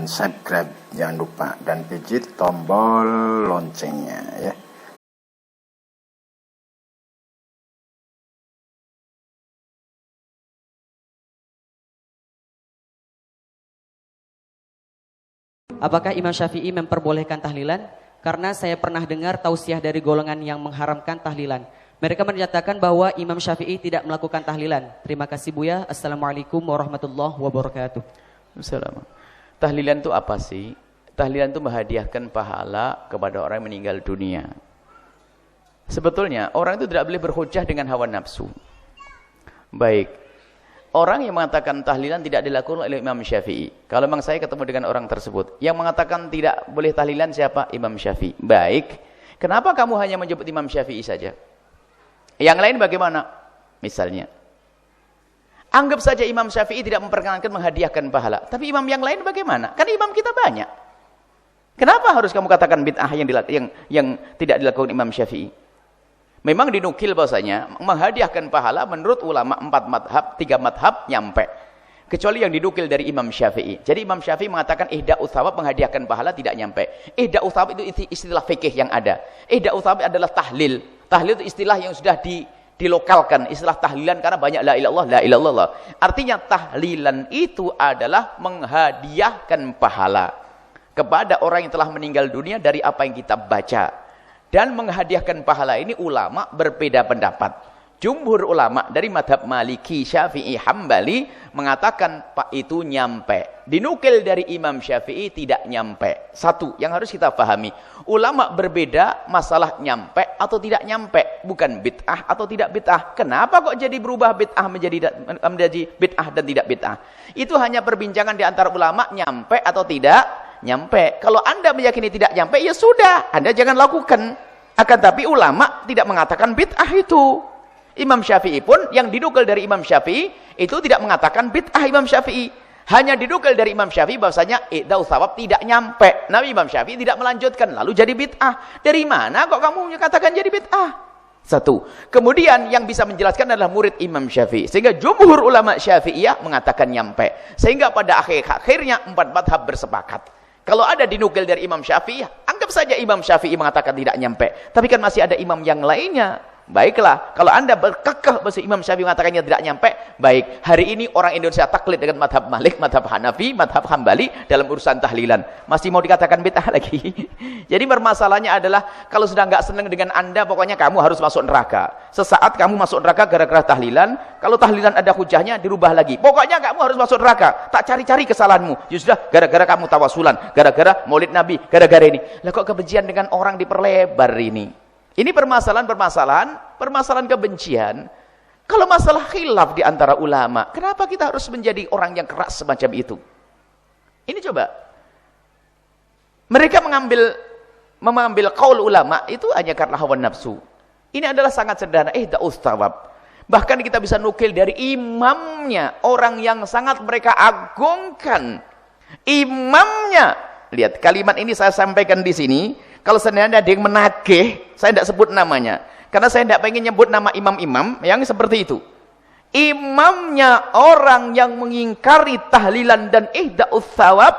subscribe jangan lupa dan pijit tombol loncengnya ya. Apakah Imam Syafi'i memperbolehkan tahlilan? Karena saya pernah dengar tausiah dari golongan yang mengharamkan tahlilan. Mereka menyatakan bahwa Imam Syafi'i tidak melakukan tahlilan. Terima kasih Buya. Assalamualaikum warahmatullahi wabarakatuh. Assalamualaikum. Tahlilan itu apa sih? Tahlilan itu menghadiahkan pahala kepada orang yang meninggal dunia. Sebetulnya orang itu tidak boleh berhujjah dengan hawa nafsu. Baik. Orang yang mengatakan tahlilan tidak dilakukan oleh Imam Syafi'i. Kalau memang saya ketemu dengan orang tersebut, yang mengatakan tidak boleh tahlilan siapa? Imam Syafi'i. Baik. Kenapa kamu hanya menyebut Imam Syafi'i saja? Yang lain bagaimana? Misalnya, anggap saja Imam Syafi'i tidak memperkenankan menghadiahkan pahala. Tapi imam yang lain bagaimana? Kan imam kita banyak. Kenapa harus kamu katakan bid'ah yang tidak dilakukan Imam Syafi'i? Memang dinukil bahwasanya menghadiahkan pahala menurut ulama 4 madhab, 3 madhab nyampe. Kecuali yang dinukil dari Imam Syafi'i. Jadi Imam Syafi'i mengatakan ihda'u thawab menghadiahkan pahala tidak nyampe. Ihda'u thawab itu istilah fikih yang ada. Ihda'u thawab adalah tahlil. Tahlil itu istilah yang sudah dilokalkan. Istilah tahlilan karena banyak la ilallah, la ilallah. Artinya tahlilan itu adalah menghadiahkan pahala kepada orang yang telah meninggal dunia dari apa yang kita baca. Dan menghadiahkan pahala ini ulama berbeda pendapat. Jumhur ulama dari madhab Maliki, Syafi'i, Hambali mengatakan Pak itu nyampe. Dinukil dari Imam Syafi'i tidak nyampe. Satu yang harus kita pahami. Ulama berbeda masalah nyampe atau tidak nyampe. Bukan bid'ah atau tidak bid'ah. Kenapa kok jadi berubah bid'ah menjadi bid'ah dan tidak bid'ah? Itu hanya perbincangan di antara ulama nyampe atau tidak nyampe. Kalau Anda meyakini tidak nyampe, ya sudah, Anda jangan lakukan. Akan tapi ulama tidak mengatakan bid'ah itu. Imam Syafi'i pun yang dinukil dari Imam Syafi'i itu tidak mengatakan bid'ah Imam Syafi'i. Hanya dinukil dari Imam Syafi'i bahwasanya ihda'u thawab tidak nyampe. Nabi Imam Syafi'i tidak melanjutkan, lalu jadi bid'ah. Dari mana kok kamu katakan jadi bid'ah? Satu. Kemudian yang bisa menjelaskan adalah murid Imam Syafi'i. Sehingga jumhur ulama Syafi'iyah mengatakan nyampe. Sehingga pada akhirnya 4 madhab bersepakat. Kalau ada dinukil dari Imam Syafi'i, anggap saja Imam Syafi'i mengatakan tidak nyampe. Tapi kan masih ada imam yang lainnya. Baiklah, kalau Anda berkekeh bahwa Imam Syafi'i mengatakannya tidak nyampe, baik. Hari ini orang Indonesia taklid dengan madhab Malik, madhab Hanafi, madhab Hambali dalam urusan tahlilan. Masih mau dikatakan bid'ah lagi. Jadi permasalahannya adalah kalau sudah nggak senang dengan Anda, pokoknya kamu harus masuk neraka. Sesaat kamu masuk neraka gara-gara tahlilan, kalau tahlilan ada hujahnya dirubah lagi. Pokoknya kamu harus masuk neraka. Tak cari-cari kesalahanmu. Ya sudah, gara-gara kamu tawasulan, gara-gara maulid Nabi, gara-gara ini. Lah kok kebencian dengan orang diperlebar ini? Ini permasalahan kebencian. Kalau masalah khilaf di antara ulama, kenapa kita harus menjadi orang yang keras semacam itu? Ini coba. Mereka mengambil qaul ulama itu hanya karena hawa nafsu. Ini adalah sangat sederhana. Ihda'u thawab. Bahkan kita bisa nukil dari imamnya, orang yang sangat mereka agungkan. Imamnya. Lihat, kalimat ini saya sampaikan di sini. Kalau seandainya ada yang menagih, saya tidak sebut namanya. Karena saya tidak pengen nyebut nama imam-imam yang seperti itu. Imamnya orang yang mengingkari tahlilan dan ihda'u thawab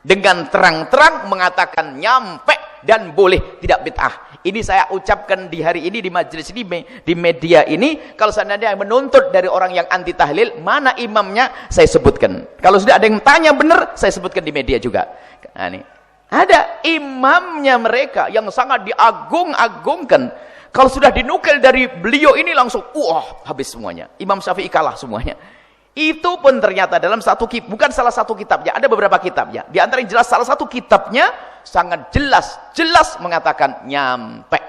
dengan terang-terang mengatakan nyampe dan boleh, tidak bid'ah. Ini saya ucapkan di hari ini di majelis ini, di media ini. Kalau seandainya yang menuntut dari orang yang anti tahlil, mana imamnya, saya sebutkan. Kalau sudah ada yang tanya benar, saya sebutkan di media juga. Nah, ini ada imamnya mereka yang sangat diagung-agungkan. Kalau sudah dinukil dari beliau ini langsung habis semuanya. Imam Syafi'i kalah semuanya. Itu pun ternyata dalam satu kitab, bukan salah satu kitabnya, ada beberapa kitabnya. Di antara yang jelas salah satu kitabnya sangat jelas mengatakan nyampe.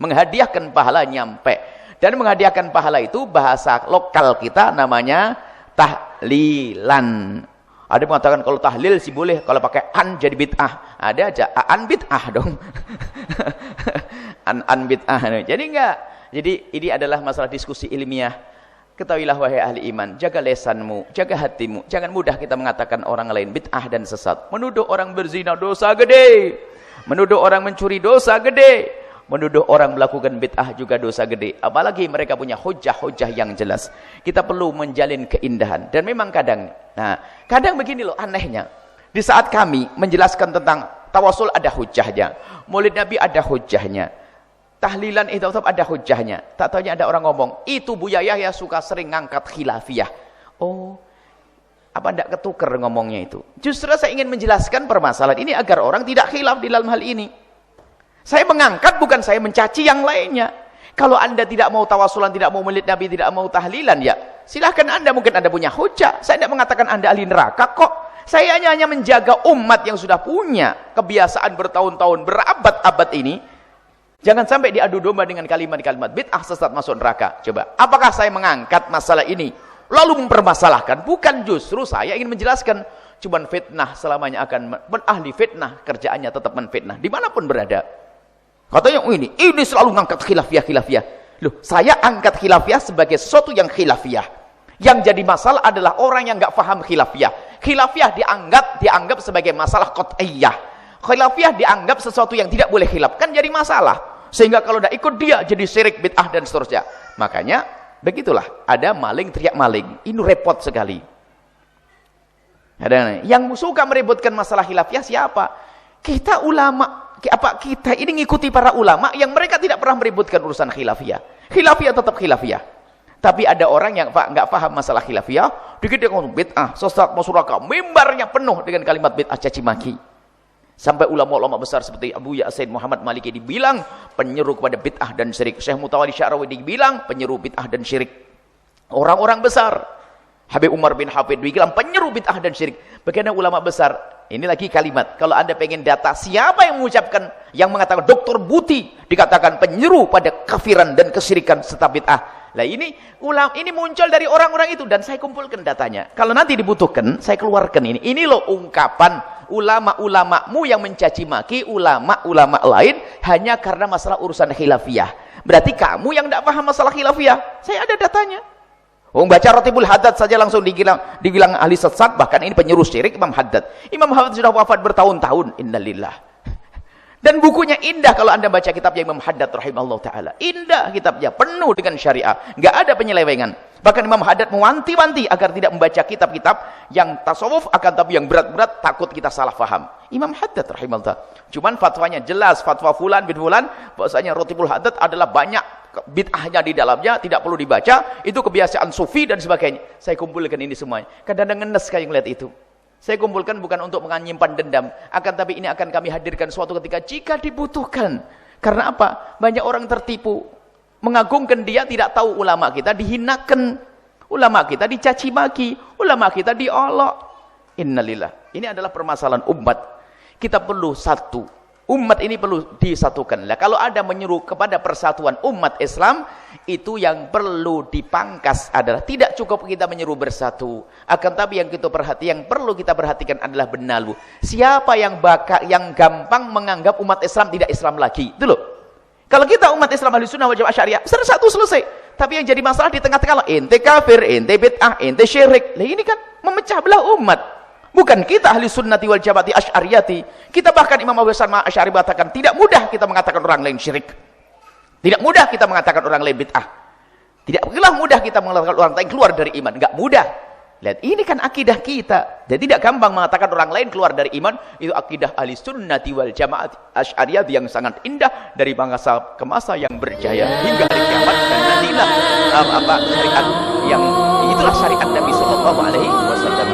Menghadiahkan pahala nyampe. Dan menghadiahkan pahala itu bahasa lokal kita namanya tahlilan. Ada yang mengatakan kalau tahlil sih boleh, kalau pakai an jadi bid'ah. Ada aja an bid'ah dong. an bid'ah. Jadi enggak. Jadi ini adalah masalah diskusi ilmiah. Ketahuilah wahai ahli iman, jaga lesanmu, jaga hatimu. Jangan mudah kita mengatakan orang lain bid'ah dan sesat. Menuduh orang berzina dosa gede. Menuduh orang mencuri dosa gede. Menuduh orang melakukan bid'ah juga dosa gede. Apalagi mereka punya hujah-hujah yang jelas. Kita perlu menjalin keindahan. Dan memang kadang begini loh anehnya. Di saat kami menjelaskan tentang tawasul ada hujahnya, Maulid Nabi ada hujahnya, tahlilan itu ada hujahnya. Tak taunya ada orang ngomong, itu Buya Yahya suka sering ngangkat khilafiyah. Oh, apa tidak ketuker ngomongnya itu? Justru saya ingin menjelaskan permasalahan ini agar orang tidak khilaf di dalam hal ini. Saya mengangkat, bukan saya mencaci yang lainnya. Kalau Anda tidak mau tawasulan, tidak mau Maulid Nabi, tidak mau tahlilan, ya silahkan Anda, mungkin Anda punya hujah. Saya tidak mengatakan Anda ahli neraka kok. Saya hanya menjaga umat yang sudah punya kebiasaan bertahun-tahun, berabad-abad ini. Jangan sampai diadu domba dengan kalimat-kalimat bid'ah sesat masuk neraka. Coba, apakah saya mengangkat masalah ini lalu mempermasalahkan? Bukan, justru saya ingin menjelaskan. Cuman fitnah selamanya akan ahli fitnah, kerjaannya tetap menfitnah dimanapun berada. Katanya ini selalu ngangkat khilafiyah. Loh, saya angkat khilafiyah sebagai sesuatu yang khilafiyah. Yang jadi masalah adalah orang yang nggak paham khilafiyah. Khilafiyah dianggap sebagai masalah qat'iyah. Khilafiyah dianggap sesuatu yang tidak boleh khilaf, kan jadi masalah. Sehingga kalau tidak ikut dia jadi syirik, bid'ah dan seterusnya. Makanya begitulah, ada maling teriak maling. Ini repot sekali. Ada yang suka meributkan masalah khilafiyah siapa? Kita ulama. Kita ini ngikuti para ulama yang mereka tidak pernah meributkan urusan khilafiyah. Khilafiyah tetap khilafiyah. Tapi ada orang yang nggak paham masalah khilafiyah, dikit dia ngomong bid'ah, sesat, masyarakat, mimbarnya penuh dengan kalimat bid'ah, caci maki. Sampai ulama-ulama besar seperti Abu Ya'sin Muhammad Maliki dibilang penyeru kepada bid'ah dan syirik. Syekh Mutawalli Sya'rawi dibilang penyeru bid'ah dan syirik. Orang-orang besar, Habib Umar bin Hafid dibilang penyeru bid'ah dan syirik. Bagaimana ulama besar? Ini lagi kalimat. Kalau Anda pengen data siapa yang mengucapkan, yang mengatakan Dr. Buti dikatakan penyeru pada kafiran dan kesyirikan serta bid'ah. Lah ini muncul dari orang-orang itu dan saya kumpulkan datanya. Kalau nanti dibutuhkan, saya keluarkan ini. Ini loh ungkapan ulama-ulamamu yang mencaci maki ulama-ulama lain hanya karena masalah urusan khilafiyah. Berarti kamu yang tidak paham masalah khilafiyah. Saya ada datanya. Baca Ratibul Haddad saja langsung dibilang ahli sesat, bahkan ini penyeru syirik Imam Haddad. Imam Haddad sudah wafat bertahun-tahun. Innalillah. Dan bukunya indah kalau Anda baca kitabnya Imam Haddad rahimahullah ta'ala. Indah kitabnya, penuh dengan syariah. Nggak ada penyelewengan. Bahkan Imam Haddad mewanti-wanti agar tidak membaca kitab-kitab yang tasawuf, akan tapi yang berat-berat, takut kita salah faham. Imam Haddad rahimahullah. Cuman fatwanya jelas, fatwa fulan bin fulan, bahwasanya Ratibul Haddad adalah banyak bid'ahnya di dalamnya, tidak perlu dibaca, itu kebiasaan sufi dan sebagainya. Saya kumpulkan ini semuanya. Kadang-kadang ngenes kayak ngeliat itu. Saya kumpulkan bukan untuk menyimpan dendam, akan tapi ini akan kami hadirkan suatu ketika jika dibutuhkan. Karena apa? Banyak orang tertipu, mengagungkan dia, tidak tahu ulama kita dihinakan, ulama kita dicaci maki, ulama kita diolok. Innalillah. Ini adalah permasalahan umat. Kita perlu satu. Umat ini perlu disatukan. Lah, kalau ada menyeru kepada persatuan umat Islam, itu yang perlu dipangkas adalah tidak cukup kita menyeru bersatu. Akan tapi yang perlu kita perhatikan adalah benalu. Siapa yang gampang menganggap umat Islam tidak Islam lagi? Itu loh. Kalau kita umat Islam ahli sunnah wal jamaah syariah, satu selesai. Tapi yang jadi masalah di tengah-tengah, ente kafir, ente bid'ah, ente syirik. Lah ini kan memecah belah umat. Bukan kita ahli sunnati wal jamaati asy'ariyati. Kita bahkan Imam Abu Hasan Asy'ari mengatakan tidak mudah kita mengatakan orang lain syirik. Tidak mudah kita mengatakan orang lain bid'ah. Tidak mudah kita mengatakan orang lain keluar dari iman. Enggak mudah. Lihat, ini kan akidah kita. Jadi tidak gampang mengatakan orang lain keluar dari iman. Itu akidah ahli sunnati wal jamaati asy'ariyati yang sangat indah dari masa ke masa yang berjaya hingga hari kiamat. Dan nantilah syariat yang itulah syariat Nabi sallallahu alaihi wasallam.